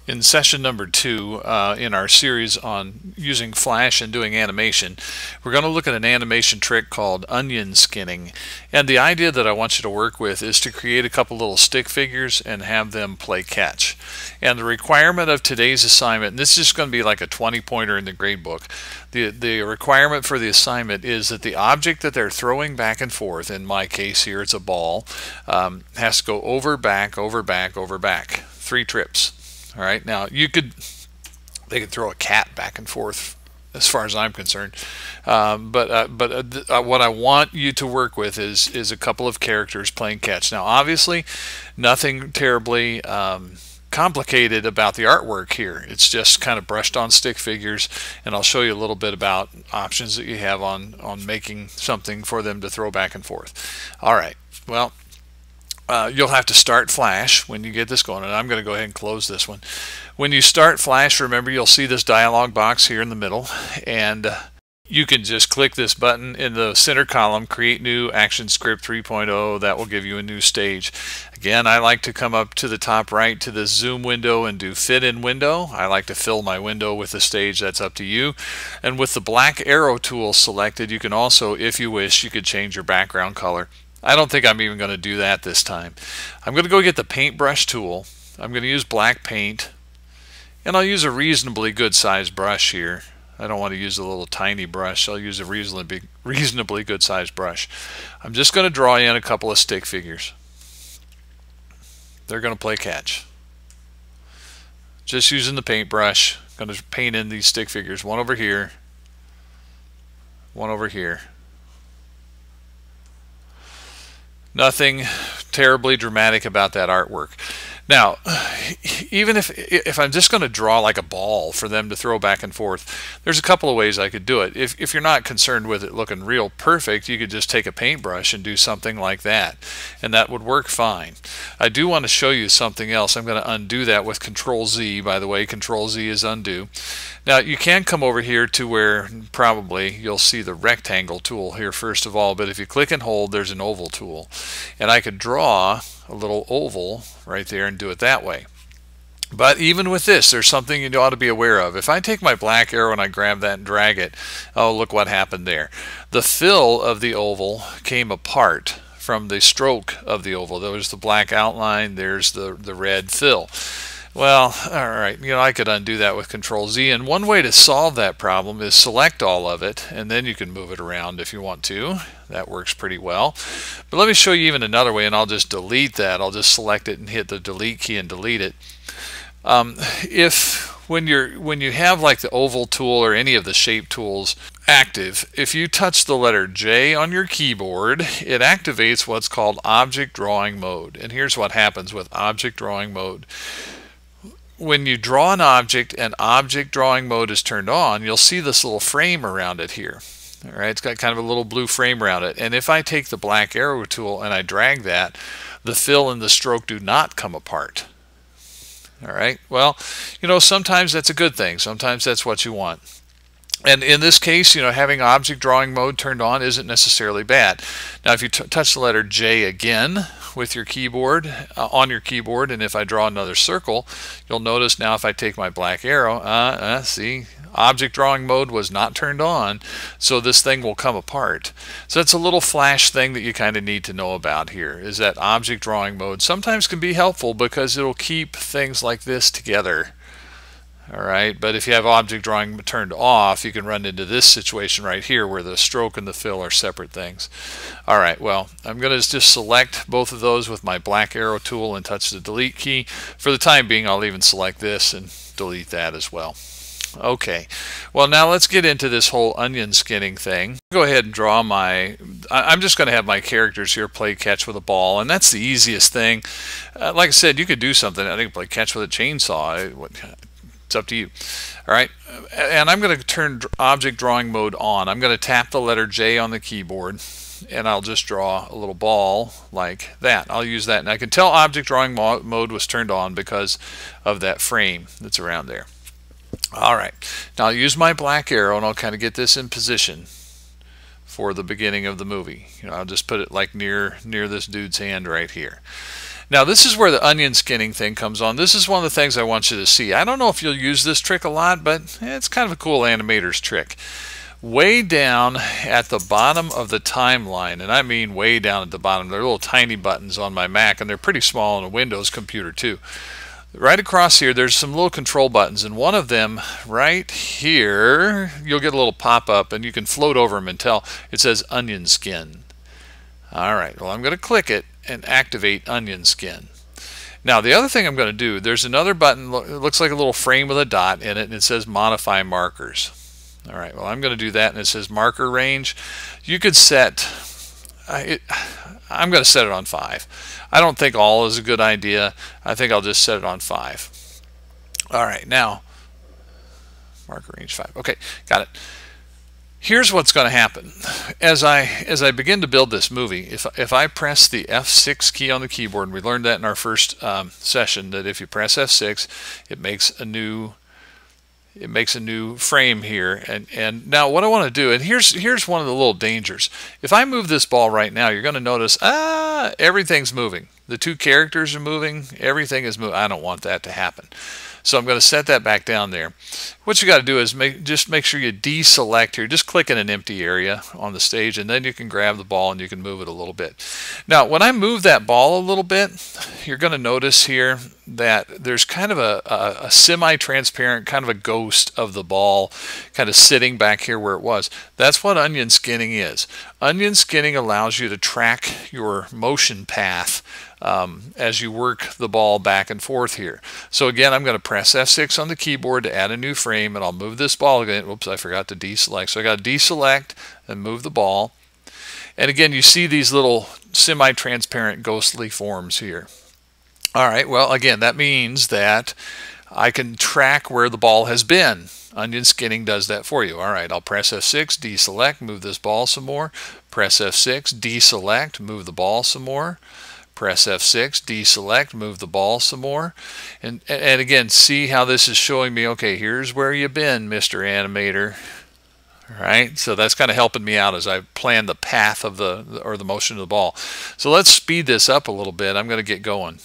In session number 2 in our series on using Flash and doing animation, we're going to look at an animation trick called onion skinning. And the idea that I want you to work with is to create a couple little stick figures and have them play catch. And the requirement of today's assignment, and this is going to be like a 20-pointer in the grade book, the requirement for the assignment is that the object that they're throwing back and forth, in my case here it's a ball, has to go over, back, over, back, over, back. 3 trips. All right, now they could throw a cat back and forth as far as I'm concerned, but what I want you to work with is a couple of characters playing catch. Now obviously nothing terribly complicated about the artwork here. It's just kind of brushed on stick figures, and I'll show you a little bit about options that you have on making something for them to throw back and forth. All right, well, you'll have to start Flash when you get this going, and I'm going to go ahead and close this one. When you start Flash, remember you'll see this dialog box here in the middle, and you can just click this button in the center column, Create New Action Script 3.0. That will give you a new stage. Again, I like to come up to the top right to this zoom window and do Fit in Window. I like to fill my window with the stage. That's up to you. And with the black arrow tool selected, you can also, if you wish, you could change your background color. I don't think I'm even going to do that this time. I'm going to go get the paintbrush tool. I'm going to use black paint, and I'll use a reasonably good sized brush here. I don't want to use a little tiny brush. I'll use a reasonably good sized brush. I'm just going to draw in a couple of stick figures. They're going to play catch. Just using the paintbrush. I'm going to paint in these stick figures. One over here, one over here. Nothing terribly dramatic about that artwork. Now, even if I'm just going to draw like a ball for them to throw back and forth, there's a couple of ways I could do it. If you're not concerned with it looking real perfect, you could just take a paintbrush and do something like that, and that would work fine. I do want to show you something else. I'm going to undo that with Control-Z, by the way. Control-Z is undo. Now, you can come over here to where probably you'll see the rectangle tool here first of all, but if you click and hold, there's an oval tool. And I could draw a little oval right there and do it that way. But even with this, there's something you ought to be aware of. If I take my black arrow and I grab that and drag it, oh, look what happened there. The fill of the oval came apart from the stroke of the oval. There was the black outline, there's the red fill. Well, all right, I could undo that with Control-Z, and one way to solve that problem is select all of it, and then you can move it around if you want to. That works pretty well. But let me show you even another way, and I'll just delete that. I'll just select it and hit the delete key and delete it. When you have like the oval tool or any of the shape tools active, if you touch the letter J on your keyboard, it activates what's called Object Drawing Mode. And here's what happens with Object Drawing Mode. When you draw an object and object drawing mode is turned on, you'll see this little frame around it here. All right, it's got kind of a little blue frame around it. And if I take the black arrow tool and I drag that, the fill and the stroke do not come apart. All right, well, sometimes that's a good thing. Sometimes that's what you want. And in this case, having object drawing mode turned on isn't necessarily bad. Now, if you touch the letter J again with your keyboard, on your keyboard, and if I draw another circle, you'll notice now if I take my black arrow, see, object drawing mode was not turned on, so this thing will come apart. So that's a little Flash thing that you kind of need to know about here, is that object drawing mode sometimes can be helpful because it'll keep things like this together. All right, but if you have object drawing turned off, you can run into this situation right here where the stroke and the fill are separate things. All right, well, I'm going to just select both of those with my black arrow tool and touch the delete key. For the time being, I'll even select this and delete that as well. Okay, well, now let's get into this whole onion skinning thing. Go ahead and draw I'm just going to have my characters here play catch with a ball, and that's the easiest thing. Like I said, you could do something, I think, play catch with a chainsaw. It's up to you. All right, and I'm going to turn object drawing mode on. I'm going to tap the letter J on the keyboard, and I'll just draw a little ball like that. I'll use that, and I can tell object drawing mode was turned on because of that frame that's around there. All right, now I'll use my black arrow, and I'll kind of get this in position for the beginning of the movie. I'll just put it like near this dude's hand right here. Now this is where the onion skinning thing comes on. This is one of the things I want you to see. I don't know if you'll use this trick a lot, but it's kind of a cool animator's trick. Way down at the bottom of the timeline, and I mean way down at the bottom, they're little tiny buttons on my Mac, and they're pretty small on a Windows computer too. Right across here, there's some little control buttons, and one of them right here, you'll get a little pop-up, and you can float over them until it says onion skin. Alright, well I'm going to click it and activate onion skin. Now the other thing I'm going to do, there's another button, it looks like a little frame with a dot in it, and it says modify markers. Alright, well I'm going to do that, and it says marker range. You could set, I'm going to set it on 5. I don't think all is a good idea. I think I'll just set it on 5. Alright, now, marker range 5. Okay, got it. Here's what's going to happen. As I begin to build this movie, if I press the F6 key on the keyboard, and we learned that in our first session, that if you press F6, it makes a new frame here. And now what I want to do, and here's one of the little dangers. If I move this ball right now, you're going to notice everything's moving. The two characters are moving, everything is moving. I don't want that to happen. So I'm going to set that back down there. What you got to do is just make sure you deselect here. Just click in an empty area on the stage, and then you can grab the ball and you can move it a little bit. Now when I move that ball a little bit, you're going to notice here that there's kind of a semi-transparent, kind of a ghost of the ball kind of sitting back here where it was. That's what onion skinning is. Onion skinning allows you to track your motion path as you work the ball back and forth here. So again, I'm going to press F6 on the keyboard to add a new frame, and I'll move this ball again. Oops, I forgot to deselect. So I got to deselect and move the ball. And again, you see these little semi-transparent ghostly forms here. All right, well, again, that means that I can track where the ball has been. Onion skinning does that for you. All right, I'll press F6, deselect, move this ball some more. Press F6, deselect, move the ball some more. Press F6, deselect, move the ball some more. And again, see how this is showing me, okay, here's where you've been, Mr. Animator. All right, so that's kind of helping me out as I plan the path of the motion of the ball. So let's speed this up a little bit. I'm going to get going.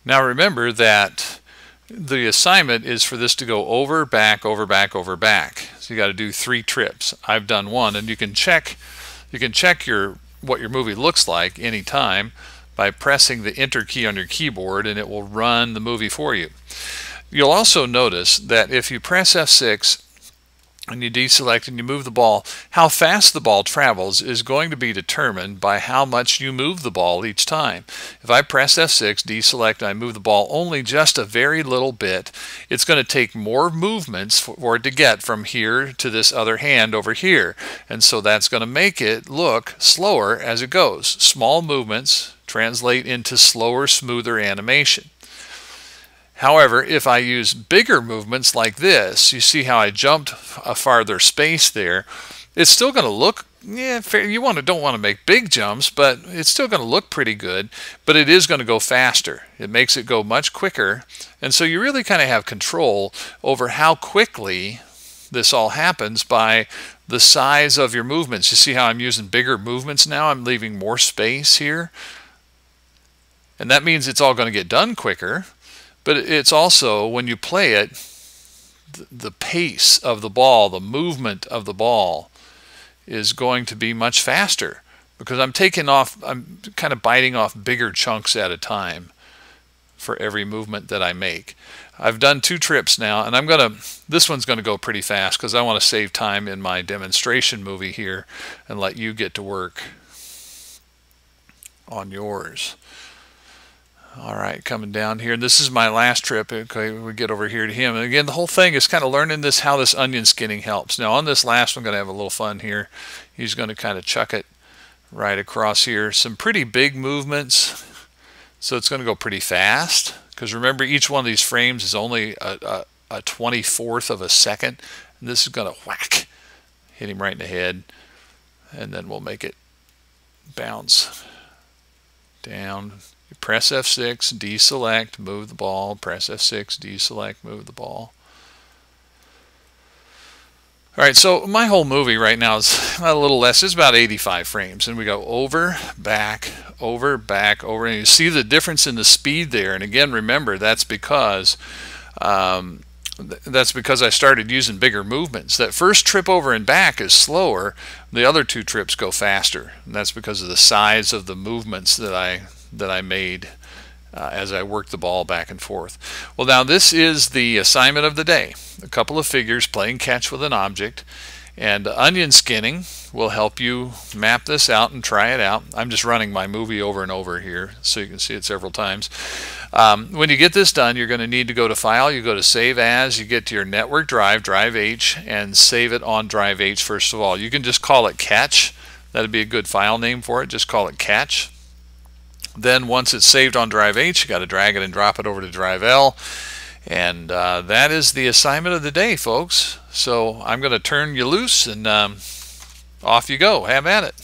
Now remember that the assignment is for this to go over, back, over, back, over, back. So you got to do 3 trips. I've done 1, and you can check what your movie looks like anytime by pressing the Enter key on your keyboard, and it will run the movie for you. You'll also notice that if you press F6 and you deselect and you move the ball, how fast the ball travels is going to be determined by how much you move the ball each time. If I press F6, deselect, and I move the ball only just a very little bit, it's going to take more movements for it to get from here to this other hand over here. And so that's going to make it look slower as it goes. Small movements translate into slower, smoother animation. However, if I use bigger movements like this, you see how I jumped a farther space there, it's still going to look, yeah, fair. You don't want to make big jumps, but it's still going to look pretty good, but it is going to go faster. It makes it go much quicker, and so you really kind of have control over how quickly this all happens by the size of your movements. You see how I'm using bigger movements now? I'm leaving more space here, and that means it's all going to get done quicker. But it's also, when you play it, the pace of the ball, the movement of the ball is going to be much faster because I'm kind of biting off bigger chunks at a time for every movement that I make. I've done 2 trips now, and this one's going to go pretty fast because I want to save time in my demonstration movie here and let you get to work on yours. All right, coming down here. This is my last trip. Okay, we get over here to him. And again, the whole thing is kind of learning how this onion skinning helps. Now, on this last one, I'm going to have a little fun here. He's going to kind of chuck it right across here. Some pretty big movements. So it's going to go pretty fast. Because remember, each one of these frames is only a 24th of a second. And this is going to whack, hit him right in the head, and then we'll make it bounce down. You press F6, deselect, move the ball, press F6, deselect, move the ball. Alright, so my whole movie right now is a little less, it's about 85 frames, and we go over, back, over, back, over, and you see the difference in the speed there. And again, remember, that's because I started using bigger movements. That first trip over and back is slower, the other two trips go faster, and that's because of the size of the movements that I made as I worked the ball back and forth. Well, now this is the assignment of the day. A couple of figures playing catch with an object, and onion skinning will help you map this out and try it out. I'm just running my movie over and over here so you can see it several times. When you get this done, you're going to need to go to File, you go to Save As, you get to your network drive, Drive H, and save it on Drive H first of all. You can just call it Catch. That'd be a good file name for it. Just call it Catch. Then once it's saved on Drive H, you got to drag it and drop it over to Drive L. And that is the assignment of the day, folks. So I'm going to turn you loose, and off you go. Have at it.